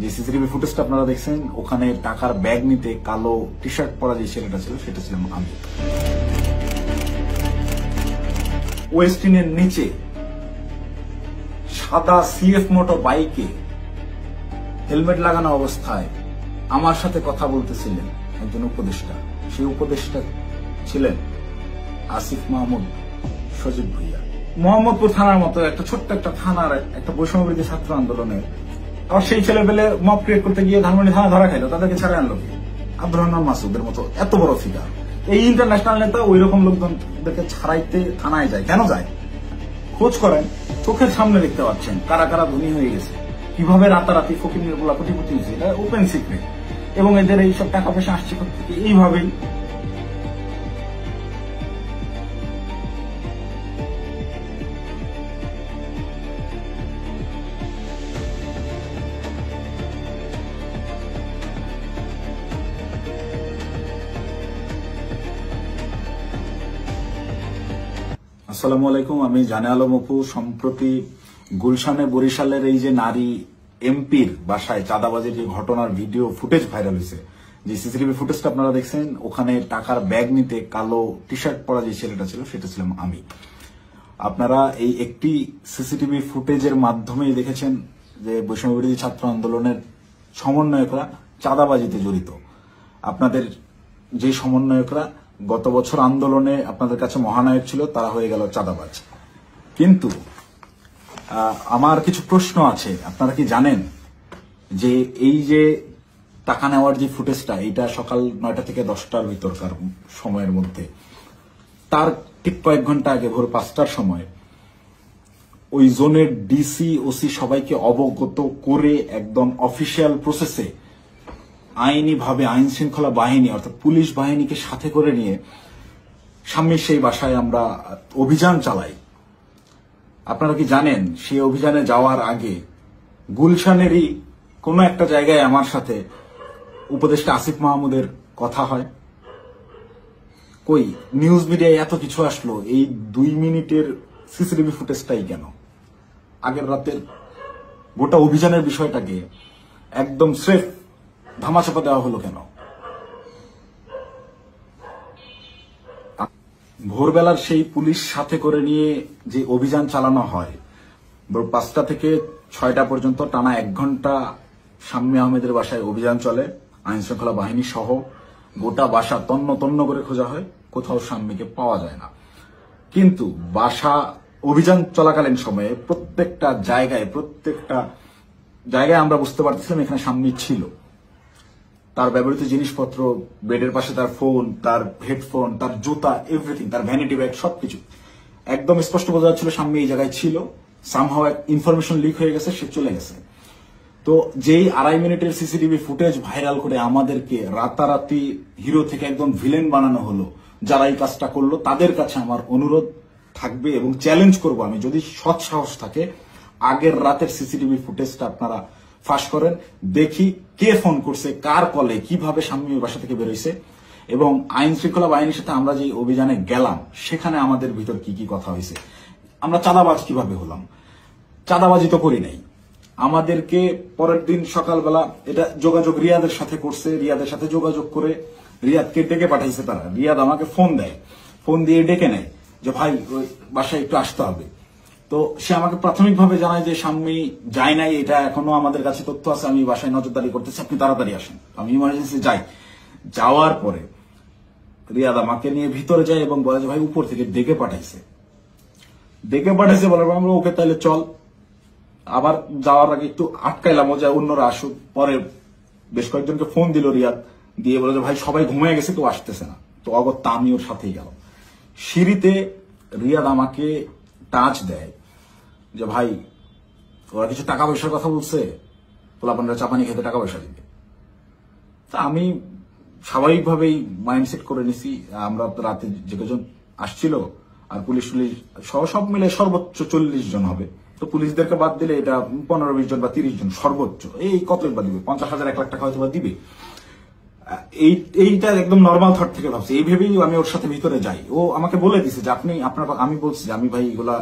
যে সিসিটিভি ফুটেজটা আপনারা দেখছেন, ওখানে টাকার ব্যাগ নিতে কালো টি শার্ট পরা যে ছেলেটা ছিল সেটা ছিলাম আমি। ওয়েস্টিনের নিচে সাদা সিএফ মোটর বাইকে হেলমেট লাগানো অবস্থায় আমার সাথে কথা বলতেছিলেন একজন উপদেষ্টা। সেই উপদেষ্টা ছিলেন আসিফ মাহমুদ সজীব ভুইয়া। মোহাম্মদপুর থানার মতো একটা ছোট্ট একটা থানার একটা বৈষম্যবিরোধী ছাত্র আন্দোলনের আবার সেই ছেলেপেলে মব ক্রিয়েট করতে গিয়ে ধানমন্ডি থানা ধরা খাইলো, তাদেরকে ছাড়ে আনলো কি? আব্দুর রহমান মাসুদের মতো এত বড় ফিগার, এই ইন্টারন্যাশনাল নেতা ওই রকম লোকজনদেরকে ছাড়াইতে থানায় যায় কেন যায়? খোঁজ করেন, চোখের সামনে দেখতে পাচ্ছেন কারা কারা ধনী হয়ে গেছে, কিভাবে রাতারাতি ফকির গুলা কোটিপতি হয়েছে, এটা ওপেন সিক্রেট। এবং এদের এইসব টাকা পয়সা আসছে থেকে এইভাবেই। আসসালামু আলাইকুম, আমি জানে আলম অপু। সম্প্রতি গুলশানে বরিশালের এই যে নারী এমপির বাসায় চাঁদাবাজির যে ঘটনার ভিডিও ফুটেজ ভাইরাল হয়েছে, যে সিসিটিভি ফুটেজটা আপনারা দেখছেন, ওখানে টাকার ব্যাগ নিতে কালো টি শার্ট পরা যে ছেলেটা ছিল সেটা ছিলাম আমি। আপনারা এই একটি সিসিটিভি ফুটেজের মাধ্যমেই দেখেছেন যে বৈষম্যবিরোধী ছাত্র আন্দোলনের সমন্বয়করা চাঁদাবাজিতে জড়িত। আপনাদের যে সমন্বয়করা গত বছর আন্দোলনে আপনাদের কাছে মহানায়ক ছিল, তারা হয়ে গেল চাঁদাবাজ। কিন্তু আমার কিছু প্রশ্ন আছে। আপনারা কি জানেন যে এই যে টাকা নেওয়ার যে ফুটেজটা, এটা সকাল 9টা থেকে 10টার ভিতরকার সময়ের মধ্যে, তার ঠিক কয়েক ঘন্টা আগে ভোর 5টার সময় ওই জোনের ডিসি ওসি সবাইকে অবগত করে একদম অফিসিয়াল প্রসেসে আইনিভাবে আইন শৃঙ্খলা বাহিনী অর্থাৎ পুলিশ বাহিনীকে সাথে করে নিয়ে স্বামীর সেই বাসায় আমরা অভিযান চালাই। আপনারা কি জানেন সেই অভিযানে যাওয়ার আগে গুলশানেরই কোনো একটা জায়গায় আমার সাথে উপদেষ্টা আসিফ মাহমুদের কথা হয়? কই নিউজ মিডিয়ায় এত কিছু আসলো, এই 2 মিনিটের সিসিটিভি ফুটেজটাই কেন? আগের রাতের গোটা অভিযানের বিষয়টাকে একদম স্রেফ ধামাচাপা দেওয়া হলো কেন? ভোরবেলার সেই পুলিশ সাথে করে নিয়ে যে অভিযান চালানো হয়, ভোর 5টা থেকে 6টা পর্যন্ত টানা 1 ঘন্টা শাম্মী আহমেদের বাসায় অভিযান চলে, আইন শৃঙ্খলা বাহিনী সহ। গোটা বাসা তন্ন তন্ন করে খোঁজা হয়, কোথাও শাম্মীকে পাওয়া যায় না। কিন্তু বাসা অভিযান চলাকালীন সময়ে প্রত্যেকটা জায়গায় আমরা বুঝতে পারতেছিলাম এখানে শাম্মী ছিল। তার ব্যবহৃত জিনিসপত্র, বেডের পাশে তার ফোন, তার হেডফোন, তার জুতা, এভরিথিং, তার ভ্যানিটি ব্যাগ, সবকিছু একদম স্পষ্ট বোঝা যাচ্ছিল শাম্মী এই জায়গায় ছিল। সামহাও এক ইনফরমেশন লিক হয়ে গেছে, সে চলে গেছে। তো যেই 2.5 মিনিটের সিসিটিভি ফুটেজ ভাইরাল করে আমাদেরকে রাতারাতি হিরো থেকে একদম ভিলেন বানানো হলো, যারা এই কাজটা করলো তাদের কাছে আমার অনুরোধ থাকবে এবং চ্যালেঞ্জ করব আমি, যদি সৎ সাহস থাকে আগের রাতের সিসিটিভি ফুটেজটা আপনারা ফাঁস করেন, দেখি কে ফোন করছে, কার কলে, কিভাবে শাম্মীর বাসা থেকে বেরোইছে, এবং আইন শৃঙ্খলা বাহিনীর সাথে আমরা যে অভিযানে গেলাম সেখানে আমাদের ভিতর কি কি কথা হয়েছে, আমরা চাঁদাবাজ কিভাবে হলাম। চাঁদাবাজি তো করি নাই। আমাদেরকে পরের দিন সকালবেলা এটা যোগাযোগ রিয়াদের সাথে করছে, রিয়াদের সাথে যোগাযোগ করে রিয়াদকে ডেকে পাঠাইছে তারা। রিয়াদ আমাকে ফোন দেয়, ফোন দিয়ে ডেকে নেয় যে ভাই ওই বাসায় একটু আসতে হবে। তো সে আমাকে প্রাথমিকভাবে জানায় যে শাম্মী যায় নাই, এটা এখনো আমাদের কাছে তথ্য আছে, আমি বাসায় নজরদারি করতেছি, আপনি তাড়াতাড়ি আসেন। আমি ইমার্জেন্সি যাই। যাওয়ার পরে রিয়াদ আমাকে নিয়ে ভিতরে যায় এবং বলে যে ভাই উপর থেকে ডেকে পাঠাইছে বলার পর আমরা ওকে তাহলে চল। আবার যাওয়ার আগে একটু আটকাইলাম যে অন্যরা আসুক। পরে বেশ কয়েকজনকে ফোন দিল রিয়াদ, দিয়ে বলে যে ভাই সবাই ঘুমিয়ে গেছে, কেউ আসতেছে না। তো অগত্যা আমি ওর সাথেই গেলাম। সিঁড়িতে রিয়াদ আমাকে টাচ দেয় যে ভাই ওরা কিছু টাকা পয়সার কথা বলছে, পোলাপানরা চাপানি খেতে টাকা পয়সা দিবে। তা আমি স্বাভাবিকভাবেই মাইন্ডসেট করে নিছি, আমরা রাতে যে কজন আসছিল আর পুলিশ সব মিলে সর্বোচ্চ 40 জন হবে। তো পুলিশদেরকে বাদ দিলে এটা 15-20 জন বা 30 জন সর্বোচ্চ। এই কতই বা দিবে, 50,000 1 লাখ টাকা হয়তো বা দিবে। এইটা একদম নর্মাল থট থেকে ভাবছি। এই ভেবেই আমি ওর সাথে ভিতরে যাই। ও আমাকে বলে দিছে যে আমি বলছি যে আমি ভাই এগুলা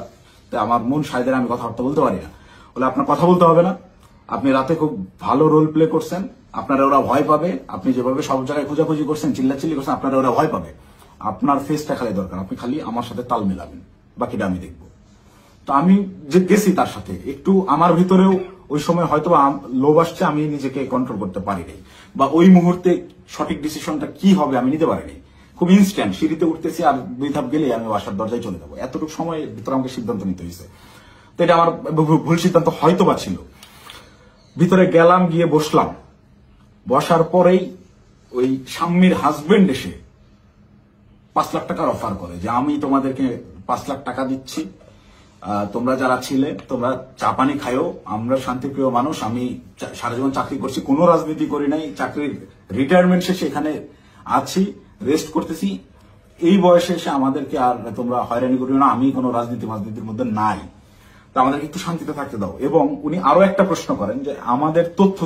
আমার মন সাইদের, আমি কথাবার্তা বলতে পারি না। বলে আপনার কথা বলতে হবে না, আপনি রাতে খুব ভালো রোল প্লে করছেন, আপনারা ওরা ভয় পাবে। আপনি যেভাবে সব জায়গায় খোঁজাখুঁজি করছেন, চিল্লাচিল্লি করছেন, আপনারা ওরা ভয় পাবে। আপনার ফেসটা খালি দরকার, আপনি খালি আমার সাথে তাল মেলাবেন, বাকিটা আমি দেখবো। তো আমি যে গেছি তার সাথে একটু আমার ভিতরেও ওই সময় হয়তো লোভ আসছে, আমি নিজেকে কন্ট্রোল করতে পারিনি, বা ওই মুহূর্তে সঠিক ডিসিশনটা কি হবে আমি নিতে পারিনি। খুব ইনস্ট্যান্ট সিঁড়িতে উঠতেছি আর 2 ধাপ গেলে আমি বাসার দরজায় চলে যাবো, এতটুকু সময়ের ভিতরে আমাকে সিদ্ধান্ত নিতে হয়েছে। তো এটা আমার ভুল সিদ্ধান্ত হয়তো বা ছিল। ভিতরে গেলাম, গিয়ে বসলাম। বসার পরেই ওই স্বামীর হাজবেন্ড এসে 5 লাখ টাকার অফার করে যে আমি তোমাদেরকে 5 লাখ টাকা দিচ্ছি, তোমরা যারা ছিলে তোমরা চা পানি খায়ও, আমরা শান্তিপ্রিয় মানুষ, আমি সারা জীবন চাকরি করছি, কোনো রাজনীতি করি নাই, চাকরির রিটায়ারমেন্ট শেষে এখানে আছি, রেস্ট করতেছি, এই বয়সে এসে আমাদেরকে আর তোমরা হয়রানি করিও না, আমি কোনো রাজনীতির মধ্যে নাই, তো আমাদেরকে একটু শান্তিতে থাকতে দাও। এবং উনি আরো একটা প্রশ্ন করেন যে আমাদের তথ্য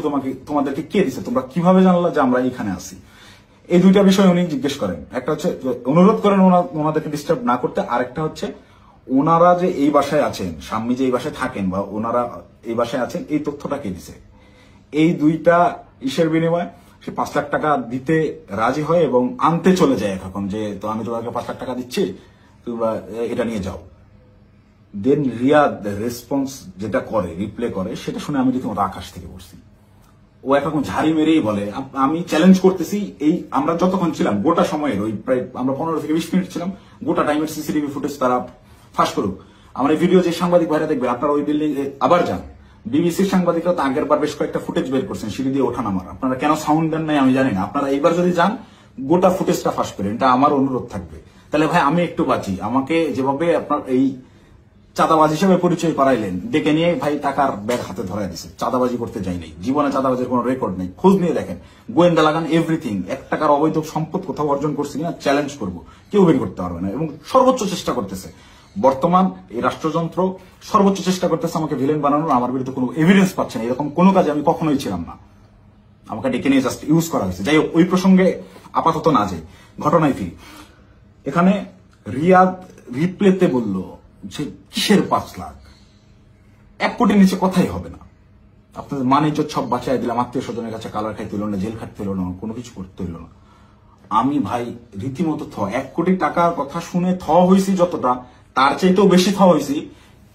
তোমাদেরকে কে দিছে, তোমরা কিভাবে জানলা যে আমরা এখানে আছি। এই 2টা বিষয় উনি জিজ্ঞেস করেন। একটা হচ্ছে অনুরোধ করেন ওনাদেরকে ডিস্টার্ব না করতে, আরেকটা হচ্ছে ওনারা যে এই বাসায় আছেন, স্বামী যে এই বাসায় থাকেন বা ওনারা এই বাসায় আছেন, এই তথ্যটা কে দিছে। এই 2টা ইসের বিনিময়ে সে 5 লাখ টাকা দিতে রাজি হয় এবং আনতে চলে যায় এখন, যে তো আমি তোমাকে 5 লাখ টাকা দিচ্ছি, তোমরা এটা নিয়ে যাও। দেন রিয়াদ রেসপন্স যেটা করে, রিপ্লে করে, সেটা শুনে আমি রীতিমতো আকাশ থেকে পড়ছি। ও একরকম ঝাড়ি মেরেই বলে আমি চ্যালেঞ্জ করতেছি, এই আমরা যতক্ষণ ছিলাম গোটা সময়ের ওই প্রায় আমরা 15 থেকে 20 মিনিট ছিলাম, গোটা টাইমের সিসিটিভি ফুটেজ তারা ফাঁস করুক। আমার এই ভিডিও যে সাংবাদিক ভাইরা দেখবে, আপনারা ওই বিল্ডিং আবার যান, বিবিসির সাংবাদিকরা তো আগের বার বেশ কয়েকটা ফুটেজ বের করছেন সিঁড়ি দিয়ে ওঠা নামার, আপনারা কেন সাউন্ড দেন নাই আমি জানি না। আপনারা এইবার যদি যান গোটা ফুটেজটা ফাঁস করেন, এটা আমার অনুরোধ থাকবে। তাহলে ভাই আমি একটু বাঁচি। আমাকে যেভাবে আপনার এই চাঁদাবাজ হিসেবে পরিচয় করাইলেন, ডেকে নিয়ে ভাই টাকার ব্যাগ হাতে ধরাই দিছে, চাঁদাবাজি করতে যাই নাই, জীবনে চাঁদাবাজির কোনো রেকর্ড নেই, খোঁজ নিয়ে দেখেন, গোয়েন্দা লাগান, এভরিথিং। 1 টাকার অবৈধ সম্পদ কোথাও অর্জন করছি কিনা চ্যালেঞ্জ করবো, কেউ বের করতে পারবে না। এবং সর্বোচ্চ চেষ্টা করতেছে বর্তমান এই রাষ্ট্রযন্ত্র, সর্বোচ্চ চেষ্টা করতেছে আমাকে ভিলেন বানানোর। আমার বিরুদ্ধে কোনো এভিডেন্স পাচ্ছে না, এরকম কোনো কাজে আমি কখনোই ছিলাম না, আমাকে ডেকে নিয়ে জাস্ট ইউজ করা হয়েছে। যাই হোক, ওই প্রসঙ্গে আপাতত না যাই, ঘটনায় ফিরি। এখানে রিয়াদ রিপ্লেতে বলল যে কিসের 5 লাখ, 1 কোটির নিচে কথাই হবে না, আপনাদের মানিজ্য সব বাঁচাই দিলাম, আত্মীয় স্বজনের কাছে কালার খাইতে হইল না, জেল খাটতে হইল না, কোনো কিছু করতে হইল না। আমি ভাই রীতিমতো 1 কোটি টাকার কথা শুনে হয়েছি যতটা, তার চাইতেও বেশি হয়েছি।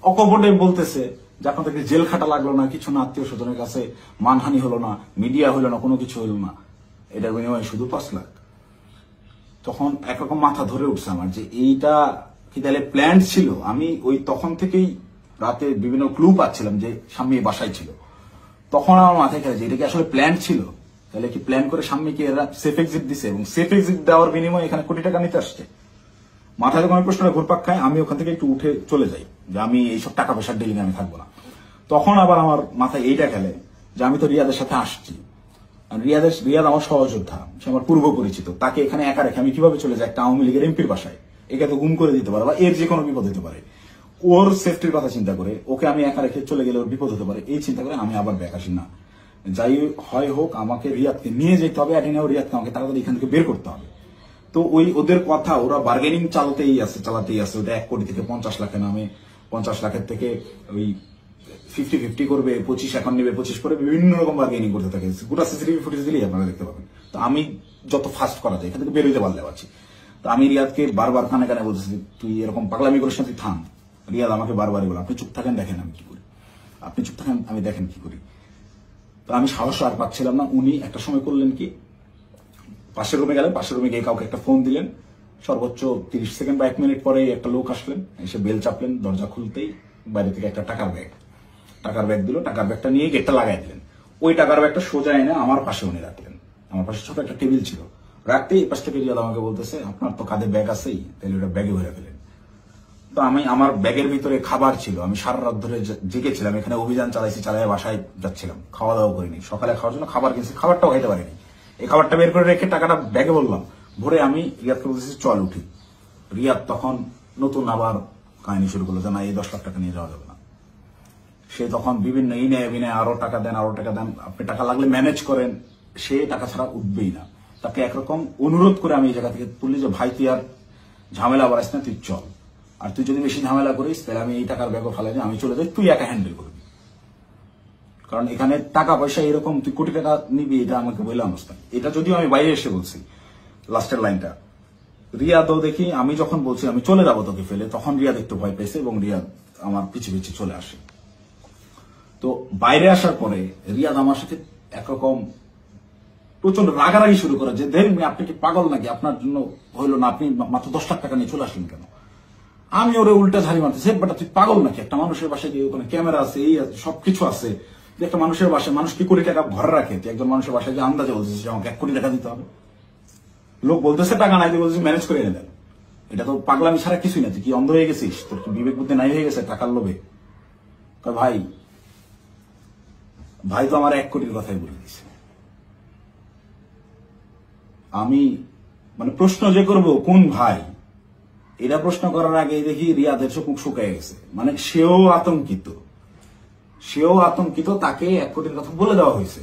অকপটে বলতেছে যে আপনাদেরকে জেল খাটা লাগলো না, কিছু না, আত্মীয় স্বজনের কাছে মানহানি হলো না, মিডিয়া হইলো না, কোনো কিছু হইল না, এটার বিনিময়ে শুধু 5 লাখ। তখন একরকম মাথা ধরে উঠছে আমার যে এইটা কি তাহলে প্ল্যান ছিল। আমি ওই তখন থেকেই রাতে বিভিন্ন ক্লু পাচ্ছিলাম যে স্বামী বাসায় ছিল, তখন আমার মাথায় খেলে যে এটা কি আসলে প্ল্যান ছিল। তাহলে কি প্ল্যান করে স্বামীকে এরা সেফ এক্সিট দিছে এবং সেফ এক্সিট দেওয়ার বিনিময়ে এখানে কোটি টাকা নিতে আসছে। মাথায় যখন প্রশ্নটা ঘুরপাক খায়, আমি ওখান থেকে একটু উঠে চলে যাই যে আমি এইসব টাকা পয়সার ডিলিং আমি থাকবো না। তখন আবার আমার মাথায় এইটা খেলে যে আমি তো রিয়াদের সাথে আসছি, রিয়াদ আমার সহযোদ্ধা, সে আমার পূর্ব পরিচিত, তাকে এখানে একা রেখে আমি কিভাবে চলে যাই একটা আওয়ামী লীগের এমপির বাসায়, একে তো গুম করে দিতে পারে বা এর যে কোনো বিপদ হতে পারে। ওর সেফটির কথা চিন্তা করে ওকে আমি একা রেখে চলে গেলে ওর বিপদ হতে পারে, এই চিন্তা করে আমি আবার ব্যাক আসি না। যাই হয় হোক, আমাকে রিয়াদকে নিয়ে যেতে হবে, অ্যাডিনাও রিয়াদকে আমাকে তাড়াতাড়ি এখান থেকে বের করতে হবে। তো ওই ওদের কথা, ওরা বার্গেনিং চালাতেই আছে। ওটা 1 কোটি থেকে 50 লাখে নামে, 50 লাখের থেকে ওই 50-50 করবে, 25 এখন নেবে, 25 করে বিভিন্ন রকম বার্গেনিং করতে থাকে। গোটা সিসিটিভি ফুটেজ দিলেই আপনারা দেখতে পাবেন। তো আমি যত ফাস্ট করা যায় এখান থেকে বের হইতে পারলে পারছি। তো আমি রিয়াদকে বারবার কানে কানে বলতেছি তুই এরকম পাগলামি করিস না, তুই থাম। রিয়াদ আমাকে বারবারই বলে আপনি চুপ থাকেন, দেখেন আমি কি করি, আপনি চুপ থাকেন, আমি দেখেন কি করি। তো আমি সাহস আর পাচ্ছিলাম না। উনি একটা সময় করলেন কি, পাশের রুমে গেলেন, পাশের রুমে গিয়ে কাউকে একটা ফোন দিলেন, সর্বোচ্চ 30 সেকেন্ড বা 1 মিনিট পরে একটা লোক আসলেন, এসে বেল চাপলেন, দরজা খুলতেই বাইরে থেকে একটা টাকার ব্যাগ দিল, টাকার ব্যাগটা নিয়ে গেটটা লাগাই দিলেন। ওই টাকার ব্যাগটা সোজা এনে আমার পাশে উনি রাখলেন, আমার পাশে ছোট একটা টেবিল ছিল, রাখতেই এই পাশ থেকে রিয়াদ আমাকে বলতেছে আপনার তো কাঁধে ব্যাগ আছেই, তাহলে ওটা ব্যাগে ভরে ফেলেন। তো আমি, আমার ব্যাগের ভিতরে খাবার ছিল, আমি সারা রাত ধরে জেগেছিলাম, এখানে অভিযান চালিয়ে বাসায় যাচ্ছিলাম, খাওয়া দাওয়া করিনি, সকালে খাওয়ার জন্য খাবার কিনছি, খাবারটাও খাইতে পারিনি। এই খাবারটা বের করে রেখে টাকাটা ব্যাগে বললাম ভরে আমি রিয়াদকে বলতেছি চল উঠি। রিয়াদ তখন নতুন আবার কাহিনী শুরু করলো যে না, এই 10 লাখ টাকা নিয়ে যাওয়া যাবে না। সে তখন বিভিন্ন ইনে বিনে আরো টাকা দেন, আপনি টাকা লাগলে ম্যানেজ করেন, সে টাকা ছাড়া উঠবেই না। তাকে একরকম অনুরোধ করে আমি এই জায়গা থেকে তুললি যে ভাই তুই আর ঝামেলা বাড়াইস না, তুই চল, আর তুই যদি বেশি ঝামেলা করিস তাহলে আমি এই টাকার ব্যাগও ফেলাই আমি চলে যাই, তুই একা হ্যান্ডেল করবি। কারণ এখানে টাকা পয়সা এরকম তুই কোটি টাকা নিবি এটা আমাকে বললাম না। এটা যদিও আমি বাইরে এসে বলছি লাস্টের লাইনটা। রিয়াদও দেখি আমি যখন বলছি আমি চলে যাবো তোকে ফেলে, তখন রিয়াদ একটু ভয় পেয়েছে এবং রিয়াদ আমার পিছে পিছে চলে আসে। তো বাইরে আসার পরে রিয়াদ আমার সাথে একরকম প্রচন্ড রাগারাগি শুরু করে যে ধরেন আপনি কি পাগল নাকি, আপনার জন্য হইলো না, আপনি মাত্র 10 লাখ টাকা নিয়ে চলে আসলেন কেন। আমি ওরে উল্টা ঝাড়ি মারতেছি, বাট তুই পাগল নাকি, একটা মানুষের বাসায় গিয়ে ওখানে ক্যামেরা আছে, এই আছে, সবকিছু আছে, একটা মানুষের বাসায় মানুষ কি কোটি টাকা ঘরে রাখে, তুই একজন মানুষের বাসায় গিয়ে আন্দাজে বলতেছিস আমাকে 1 কোটি টাকা দিতে হবে। লোক বলতেছে টাকা নাই, তুই বলছিস ম্যানেজ করে এনে দেন। এটা তো পাগলামি ছাড়া কিছুই না, তুই কি অন্ধ হয়ে গেছিস, তোর কি বিবেক বুদ্ধি নাই হয়ে গেছে টাকার লোভে। ভাই ভাই তো আমার 1 কোটির কথাই বলে দিছে। আমি মানে প্রশ্ন যে করব কোন ভাই, এটা প্রশ্ন করার আগে দেখি রিয়াদের চোখ মুখ শুকায় গেছে। মানে সেও আতঙ্কিত, তাকে 1 কোটির কথা বলে দেওয়া হয়েছে।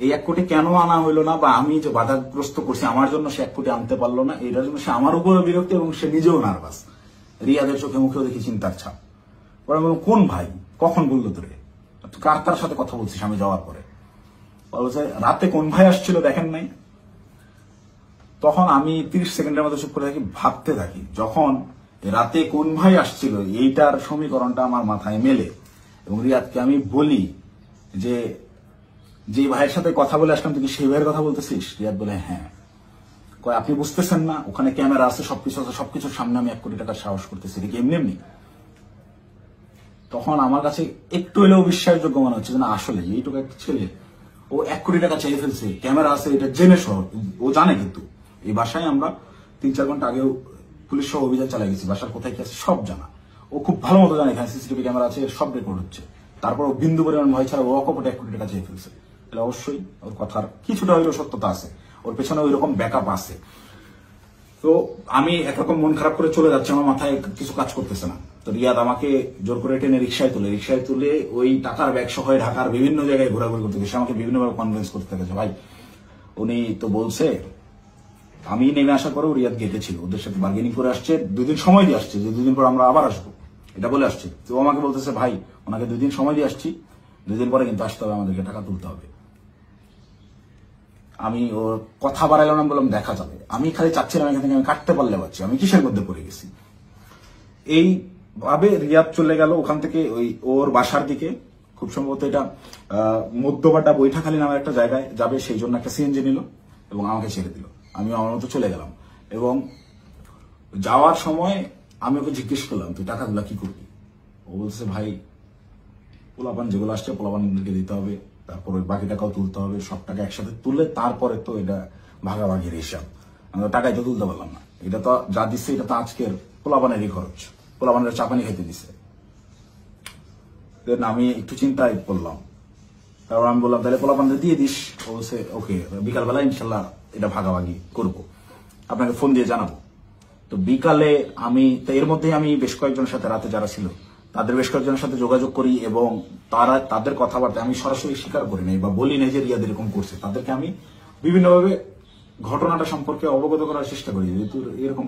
এই 1 কোটি কেন আনা হইলো না, বা আমি যে বাধাগ্রস্ত করছি আমার জন্য সে 1 কোটি আনতে পারলো না, এটার জন্য সে আমার উপরে বিরক্ত এবং সে নিজেও নার্ভাস। রিয়াদের চোখে মুখেও দেখি চিন্তার ছাপ। পরে আমি বললাম কোন ভাই, কখন বললো তোরে, কার সাথে কথা বলছিস আমি যাওয়ার পরে। বলছে রাতে কোন ভাই আসছিল দেখেন নাই। তখন আমি 30 সেকেন্ডের মতো চুপ করে থাকি, ভাবতে থাকি। যখন রাতে কোন ভাই আসছিল এইটার সমীকরণটা আমার মাথায় মেলে এবং রিয়াদকে আমি বলি যে ভাইয়ের সাথে কথা বলে আসলাম তুই কি সেই ভাইয়ের কথা বলতেছিস। রিয়াদ বলে হ্যাঁ। কয় আপনি বুঝতেছেন না ওখানে ক্যামেরা আছে, সবকিছু আছে, সবকিছুর সামনে আমি 1 কোটি টাকার সাহস করতেছি, এটা কি এমনি। তখন আমার কাছে একটু হলেও বিশ্বাসযোগ্য মনে হচ্ছে না আসলে এইটুকু একটা ছেলে ও 1 কোটি টাকা চেয়ে ফেলছে, ক্যামেরা আছে এটা জেনে সহ ও জানে। কিন্তু এই বাসায় আমরা 3-4 ঘন্টা আগেও পুলিশ সহ অভিযান চালাই গেছি, বাসার কোথায় কি আছে সব জানা। ও খুব ভালো মতো জানে এখানে সিসিটিভি ক্যামেরা আছে, সব রেকর্ড হচ্ছে। তারপর ও বিন্দু পরিমাণ ভয় ছাড়া ও অকপটে 1 কোটি টাকা চেয়ে ফেলছে। তাহলে অবশ্যই ওর কথার কিছুটা হইলেও সত্যতা আছে, ওর পেছনে ওই রকম ব্যাকআপ আছে। তো আমি একরকম মন খারাপ করে চলে যাচ্ছি, আমার মাথায় কিছু কাজ করতেছে না। তো রিয়াদ আমাকে জোর করে টেনে রিক্সায় তুলে ওই টাকার ব্যাগ সহ ঢাকার বিভিন্ন জায়গায় ঘোরাঘুরি করতে গেছে। আমাকে বিভিন্নভাবে কনভিন্স করতে গেছে, ভাই উনি তো বলছে। আমি নেমে আসার পরেও রিয়াদ গেটে ছিল, ওদের সাথে বার্গেনিং করে আসছে, 2 দিন সময় দিয়ে আসছে যে 2 দিন পর আমরা আবার আসবো, এটা বলে আসছে। তো আমাকে বলতেছে ভাই ওনাকে 2 দিন সময় দিয়ে আসছি, 2 দিন পরে কিন্তু আসতে হবে, আমাদেরকে টাকা তুলতে হবে। আমি ওর কথা বাড়াইলাম না, বললাম দেখা যাবে। আমি খালি চাচ্ছিলাম এখান থেকে আমি কাটতে পারলে পারছি, আমি কিসের মধ্যে পড়ে গেছি। এই ভাবে রিয়াদ চলে গেল ওখান থেকে ওই ওর বাসার দিকে। খুব সম্ভবত এটা মধ্যবাড্ডা বৈঠাখালী নামের একটা জায়গায় যাবে, সেই জন্য একটা সিএনজি নিল এবং আমাকে ছেড়ে দিল। আমি আমার মতো চলে গেলাম এবং যাওয়ার সময় আমি ওকে জিজ্ঞেস করলাম তুই টাকাগুলা কি করবি। ও বলছে ভাই পোলাপান যেগুলো আসছে পোলাপানকে দিতে হবে, তারপর ওই বাকি টাকাও তুলতে হবে, সব টাকা একসাথে তুলে তারপরে তো এটা ভাগাভাগির হিসাব, আমরা টাকাই তো তুলতে পারলাম না। এটা তো যা দিচ্ছে এটা তো আজকের পোলাপানেরই খরচ, পোলাপানের চাপানি খেতে দিচ্ছে। আমি একটু চিন্তায় পড়লাম, তারপর আমি বললাম তাহলে পোলাপানদের দিয়ে দিস। ও বলছে ওকে, বিকালবেলা ইনশাল্লাহ এটা ভাগাভাগি করব, আপনাকে ফোন দিয়ে জানাবো। তো বিকালে আমি এর মধ্যে আমি বেশ কয়েকজনের সাথে রাতে যারা ছিল তাদের বেশ কয়েকজনের সাথে যোগাযোগ করি এবং তাদের কথাবার্তা আমি সরাসরি স্বীকার করি নাই বা বলি নাই যে রিয়াদ এরকম করছে। তাদেরকে আমি বিভিন্নভাবে ঘটনাটা সম্পর্কে অবগত করার চেষ্টা করি যে তোর এরকম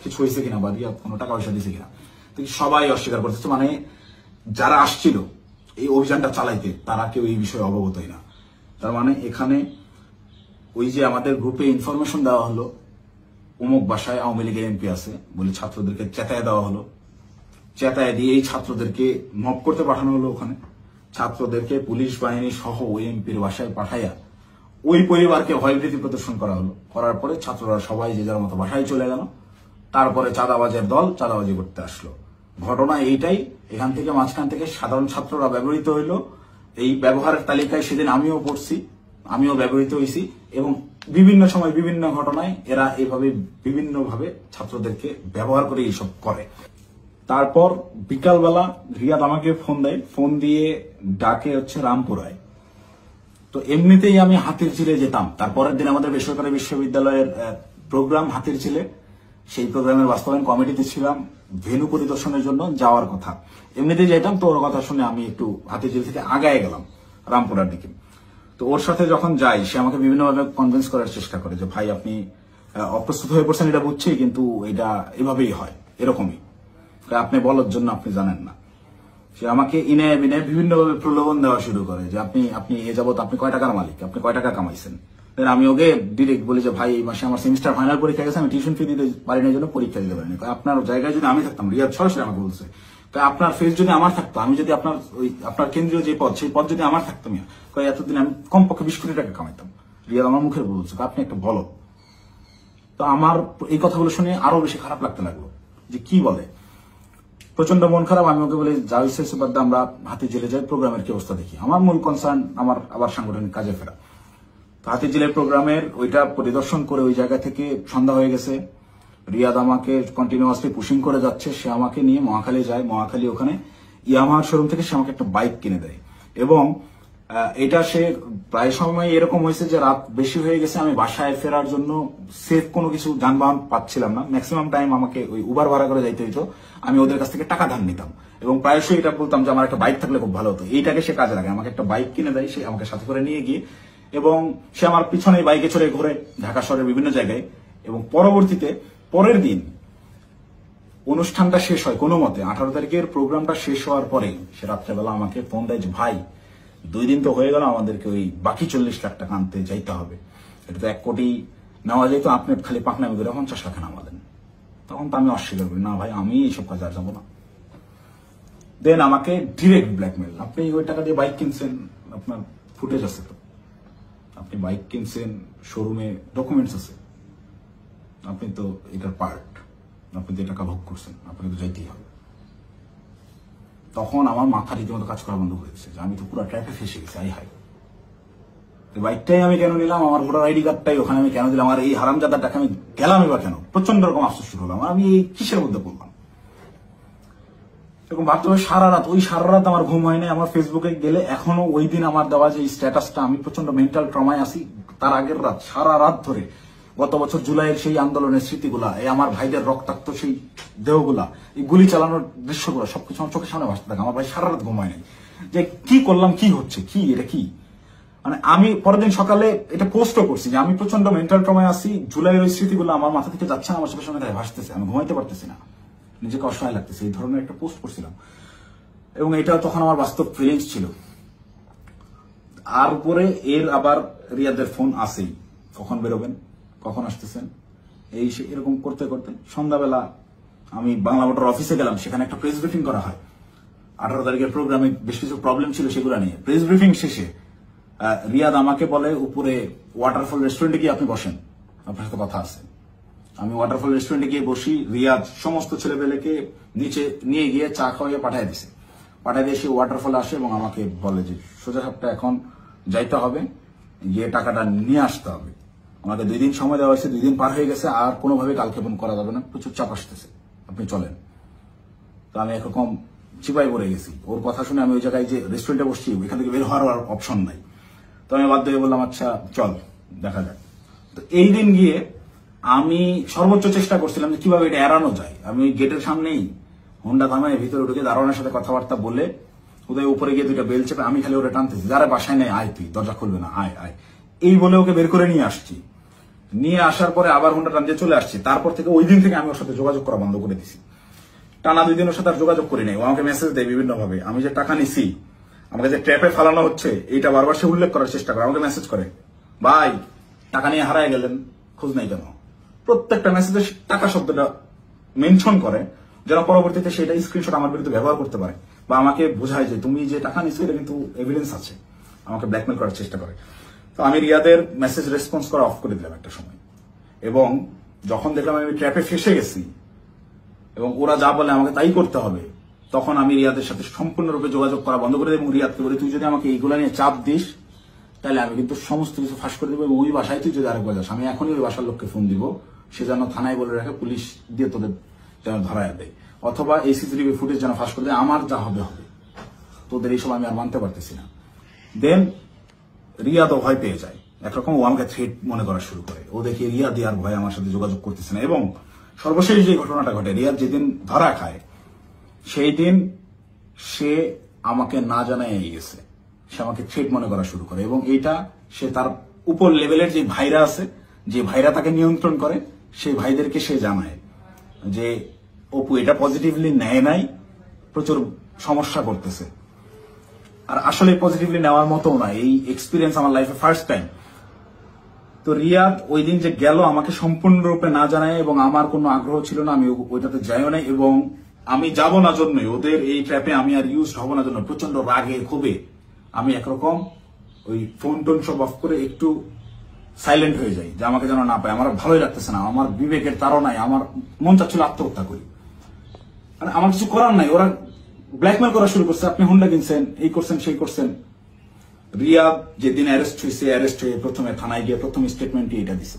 কিছু হয়েছে কিনা বা রিয়াদ কোনো টাকা পয়সা দিয়েছে কিনা। তো সবাই অস্বীকার করতেছে, মানে যারা আসছিল এই অভিযানটা চালাইতে তারা কেউ এই বিষয়ে অবগতই না। তার মানে এখানে ওই যে আমাদের গ্রুপে ইনফরমেশন দেওয়া হলো অমুক বাসায় আওয়ামী লীগের এমপি আছে বলে ছাত্রদেরকে চেতায় দেওয়া হলো, চেতায় দিয়ে এই ছাত্রদেরকে মব করতে পাঠানো হলো। ওখানে ছাত্রদেরকে পুলিশ বাহিনী সহ ওই এমপির বাসায় পাঠাইয়া ওই পরিবারকে ভয়ভীতি প্রদর্শন করা হলো। করার পরে ছাত্ররা সবাই যে যার মতো বাসায় চলে গেল। তারপরে চাঁদাবাজের দল চাঁদাবাজি করতে আসলো। ঘটনা এইটাই। এখান থেকে মাঝখান থেকে সাধারণ ছাত্ররা ব্যবহৃত হইল। এই ব্যবহারের তালিকায় সেদিন আমিও পড়ছি, আমিও ব্যবহৃত হয়েছি এবং বিভিন্ন সময় বিভিন্ন ঘটনায় এরা এইভাবে বিভিন্নভাবে ছাত্রদেরকে ব্যবহার করে এইসব করে। তারপর বিকালবেলা রিয়াদ আমাকে ফোন দেয়, ফোন দিয়ে ডাকে হচ্ছে রামপুরায়। তো এমনিতেই আমি হাতিরঝিলে যেতাম, তারপরের দিন আমাদের বেসরকারি বিশ্ববিদ্যালয়ের প্রোগ্রাম হাতিরঝিলে, সেই প্রোগ্রামের বাস্তবায়ন কমিটিতে ছিলাম, ভেন্যু পরিদর্শনের জন্য যাওয়ার কথা। এমনিতেই যেতাম, তো ওর কথা শুনে আমি একটু হাতিরঝিল থেকে আগায় গেলাম রামপুরার দিকে। তো ওর সাথে যখন যাই সে আমাকে বিভিন্নভাবে কনভিন্স করার চেষ্টা করে যে ভাই আপনি অপ্রস্তুত হয়ে পড়ছেন এটা বুঝছি, কিন্তু এটা এভাবেই হয়, এরকমই আপনি বলার জন্য আপনি জানেন না। সে আমাকে ইনে বিনে বিভিন্নভাবে প্রলোভন দেওয়া শুরু করে যে আপনি এ যাবত আপনি কয় টাকার মালিক, আপনি কয় টাকা কামাইছেন। দেন আমি ওকে ডিরেক্ট বলি যে ভাই এই মাসে আমার সেমিস্টার ফাইনাল পরীক্ষা গেছে, আমি টিউশন ফি দিতে পারি না, জন্য পরীক্ষা দিতে পারিনি। আপনার জায়গায় যদি আমি থাকতাম, রিয়াদ সরাসরি আমাকে বলছে, আপনার ফেস যদি আমার থাকতো, আমি যদি আপনার কেন্দ্রীয় যে পদ, সেই পদ যদি আমার থাকতো, এতদিন আমি কমপক্ষে 20 কোটি টাকা কামাইতাম। রিয়াদ আমার মুখের বলছে আপনি একটা বলো। তো আমার এই কথাগুলো শুনে আরো বেশি খারাপ লাগতে লাগলো যে কি বলে, প্রচন্ড মন খারাপ। আমি ওকে বলি যা হয়েছে বাদ, আমরা হাতি জেলে যাই, প্রোগ্রামের কি অবস্থা দেখি। আমার মূল কনসার্ন আমার আবার সাংগঠনিক কাজে ফেরা। তো হাতি জেলে প্রোগ্রামের ওইটা পরিদর্শন করে ওই জায়গা থেকে সন্ধ্যা হয়ে গেছে। রিয়াদ আমাকে কন্টিনিউয়াসলি পুশিং করে যাচ্ছে। সে আমাকে নিয়ে মহাখালী যায়, মহাখালী ওখানে ইয়ামাহার শোরুম থেকে সে আমাকে একটা বাইক কিনে দেয়। এবং এটা সে প্রায় সময় এরকম হয়েছে যে রাত বেশি হয়ে গেছে, আমি বাসায় ফেরার জন্য সেফ কোনো কিছু যানবাহন পাচ্ছিলাম না। ম্যাক্সিমাম টাইম আমাকে ওই উবার ভাড়া করে যাইতে হইতো। আমি ওদের কাছ থেকে টাকা ধার নিতাম এবং প্রায়শই এটা বলতাম যে আমার একটা বাইক থাকলে খুব ভালো হতো। এইটাকে সে কাজে লাগে, আমাকে একটা বাইক কিনে দেয়, সে আমাকে সাথে করে নিয়ে গিয়ে, এবং সে আমার পিছনে বাইকে চড়ে ঘুরে ঢাকা শহরের বিভিন্ন জায়গায়। এবং পরবর্তীতে পরের দিন অনুষ্ঠানটা শেষ হয় কোনো মতে, 18 তারিখের প্রোগ্রামটা শেষ হওয়ার পরে সে রাত্রেবেলা আমাকে ফোন দেয় যে ভাই 2 দিন তো হয়ে গেল, আমাদেরকে ওই বাকি 40 লাখ টাকা আনতে যাইতে হবে। এটা তো 1 কোটি নেওয়া যেত, আপনি খালি পাকনামি করে 50 লাখ নামালেন। তখন তো আমি অস্বীকার করি, না ভাই আমি এইসব কাজে আর যাবো না। দেন আমাকে ডিরেক্ট ব্ল্যাকমেল, আপনি ওই টাকা দিয়ে বাইক কিনছেন, আপনার ফুটেজ আছে তো, আপনি বাইক কিনছেন, শোরুমে ডকুমেন্টস আছে, আপনি তো এটার পার্ট, আপনি যে টাকা ভোগ করছেন, আপনাকে তো যাইতেই হবে। তখন আমার মাথা রীতিমতো কাজ করা বন্ধ করে দিচ্ছে যে আমি তো পুরো ট্র্যাপে ফেসে গেছি। আই হাই, বাইকটাই আমি কেন নিলাম, আমার ভোটার আইডি কার্ডটাই ওখানে আমি কেন দিলাম, আর এই হারামজাদার টাকা আমি গেলামই বা কেন? প্রচন্ড রকম আফসোস শুরু হলাম, আমি এই কিসের মধ্যে পড়লাম এরকম ভাবতে হবে। সারা রাত আমার ঘুম হয় নাই। আমার ফেসবুকে গেলে এখনো ওই দিন আমার দেওয়া যে স্ট্যাটাসটা, আমি প্রচন্ড মেন্টাল ট্রমায় আছি। তার আগের রাত সারা রাত ধরে গত বছর জুলাইয়ের সেই আন্দোলনের স্মৃতিগুলা, এই আমার ভাইদের রক্তাক্ত সেই দেহগুলা, এই গুলি চালানোর দৃশ্যগুলো সবকিছু আমার চোখের সামনে ভাসতে থাকে। আমার ভাই সারা রাত ঘুমায় নাই যে কি করলাম, কি হচ্ছে, কি এটা কি। মানে আমি পরের দিন সকালে এটা পোস্টও করছি যে আমি প্রচন্ড মেন্টাল ট্রমায় আছি, জুলাইয়ের ওই স্মৃতিগুলো আমার মাথা থেকে যাচ্ছে না, আমার চোখের সামনে ভাসতেছে, আমি ঘুমাইতে পারতেছি না, নিজেকে অসহায় লাগতেছে, এই ধরনের একটা পোস্ট করছিলাম। এবং এটা তখন আমার বাস্তব ফিলিংস ছিল। আর উপরে এর আবার রিয়াদের ফোন আসেই, কখন বেরোবেন, কখন আসতেছেন, এই এরকম করতে করতে সন্ধ্যাবেলা আমি বাংলা মোটর অফিসে গেলাম। সেখানে একটা প্রেস ব্রিফিং করা হয় 18 তারিখের প্রোগ্রামে, বেশ কিছু প্রবলেম ছিল সেগুলো নিয়ে। প্রেস ব্রিফিং শেষে রিয়াদ আমাকে বলে উপরে ওয়াটারফল রেস্টুরেন্টে গিয়ে আপনি বসেন, আপনার সাথে কথা আছে। আমি ওয়াটারফল রেস্টুরেন্টে গিয়ে বসি। রিয়াদ সমস্ত ছেলেপেলেকে নিচে নিয়ে গিয়ে চা খাওয়াইয়ে পাঠিয়ে দিছে। পাঠিয়ে দিয়ে সে ওয়াটারফলে আসে এবং আমাকে বলে যে সোজা সাপটা এখন যাইতে হবে, গিয়ে টাকাটা নিয়ে আসতে হবে। আমাকে 2 দিন সময় দেওয়া হয়েছে, 2 দিন পার হয়ে গেছে, আর কোনোভাবে কালক্ষেপণ করা যাবে না, প্রচুর চাপ আসতেছে, আপনি চলেন। তো আমি একরকম চিপাই পড়ে গেছি। ওর কথা শুনে আমি ওই জায়গায় যে রেস্টুরেন্টে বসছি, ওইখান থেকে বের হওয়ার অপশন নাই। তো আমি বাধ্য হয়ে বললাম আচ্ছা চল দেখা যাক। তো এই দিন গিয়ে আমি সর্বোচ্চ চেষ্টা করছিলাম যে কিভাবে এটা এড়ানো যায়। আমি ওই গেটের সামনেই হোন্ডা থামায় ভিতরে ঢুকে দারোয়ানের সাথে কথাবার্তা বলে ওদের উপরে গিয়ে 2টা বেল চেপে আমি খালি ওরা টানতেছি, যারা বাসায় নেই আয়, তুই দরজা খুলবে না, আয় আয়, এই বলে ওকে বের করে নিয়ে আসছি। নিয়ে আসার পরে আবার হোন্ডা টানতে চলে আসছি। তারপর থেকে ওই দিন থেকে আমি ওর সাথে যোগাযোগ করা বন্ধ করে দিছি। টানা 2 দিন ওর সাথে আর যোগাযোগ করি নাই। ও আমাকে মেসেজ দেয় বিভিন্ন ভাবে, আমি যে টাকা নিছি, আমাকে যে ট্র্যাপে ফালানো হচ্ছে, এইটা বারবার সে উল্লেখ করার চেষ্টা করে। আমাকে মেসেজ করে, ভাই টাকা নিয়ে হারায় গেলেন, খোঁজ নাই কেন? প্রত্যেকটা মেসেজে টাকা শব্দটা মেনশন করে, যেন পরবর্তীতে সেটা স্ক্রিনশট আমার বিরুদ্ধে ব্যবহার করতে পারে, বা আমাকে বোঝায় যে তুমি যে টাকা নিচ্ছ এটা কিন্তু এভিডেন্স আছে। আমাকে ব্ল্যাকমেল করার চেষ্টা করে। তো আমি রিয়াদের মেসেজ রেসপন্স করা অফ করে দিলাম একটা সময়। এবং যখন দেখলাম আমি ট্র্যাপে ফেসে গেছি এবং ওরা যা বলে আমাকে তাই করতে হবে, তখন আমি রিয়াদের সাথে সম্পূর্ণরূপে যোগাযোগ করা বন্ধ করে দিই এবং রিয়াদকে বলি তুই যদি আমাকে এইগুলা নিয়ে চাপ দিস তাহলে আমি কিন্তু সমস্ত কিছু ফাঁস করে দেবো, এবং ওই বাসায় তুই যদি আরেকবার যাস, আমি এখনই ওই বাসার লোককে ফোন দিব, সে যেন থানায় বলে রাখে, পুলিশ দিয়ে তোদের যেন ধরায় দেয়, অথবা এই সিসিটিভি ফুটেজ যেন ফাঁস করে দেয়, আমার যা হবে হবে, তোদের এইসব আমি আর মানতে পারতেছি না। দেন রিয়াদও ভয় পেয়ে যায়, একরকম ও আমাকে থ্রেট মনে করা শুরু করে। ও দেখে রিয়াদ আর ভয় আমার সাথে যোগাযোগ করতেছে না। এবং সর্বশেষ যে ঘটনাটা ঘটে, রিয়াদ যেদিন ধরা খায় সেই দিন সে আমাকে না জানায় গেছে, সে আমাকে থ্রেট মনে করা শুরু করে। এবং এইটা সে তার উপর লেভেলের যে ভাইরা আছে, যে ভাইরা তাকে নিয়ন্ত্রণ করে, সেই ভাইদেরকে সে জানায় যে অপু এটা পজিটিভলি নেয় নাই, প্রচুর সমস্যা করতেছে। আর আসলে পজিটিভলি নেওয়ার মতো না, এই এক্সপিরিয়েন্স আমার লাইফে ফার্স্ট টাইম। তো রিয়াদ ওই দিন যে গেল আমাকে সম্পূর্ণরূপে না জানায়, এবং আমার কোনো আগ্রহ ছিল না, আমি ওইটাতে যাইও নাই, এবং আমি যাব না জন্যই, ওদের এই ট্র্যাপে আমি আর ইউজ হব না জন্য প্রচন্ড রাগে ক্ষোভে আমি একরকম ওই ফোন টোন সব অফ করে একটু সাইলেন্ট হয়ে যাই, যে আমাকে যেন না পায়। আমার ভালোই লাগতেছে না, আমার বিবেকের তাড়নায় আমার মন চাচ্ছিল আত্মহত্যা করি। মানে আমার কিছু করার নাই, ওরা ব্ল্যাকমেল করা শুরু করছে, আপনি হুন্ডা কিনছেন, এই করছেন সেই করছেন। রিয়াদ যেদিন অ্যারেস্ট হয়ে প্রথমে থানায় গিয়ে প্রথম স্টেটমেন্টই এটা দিছে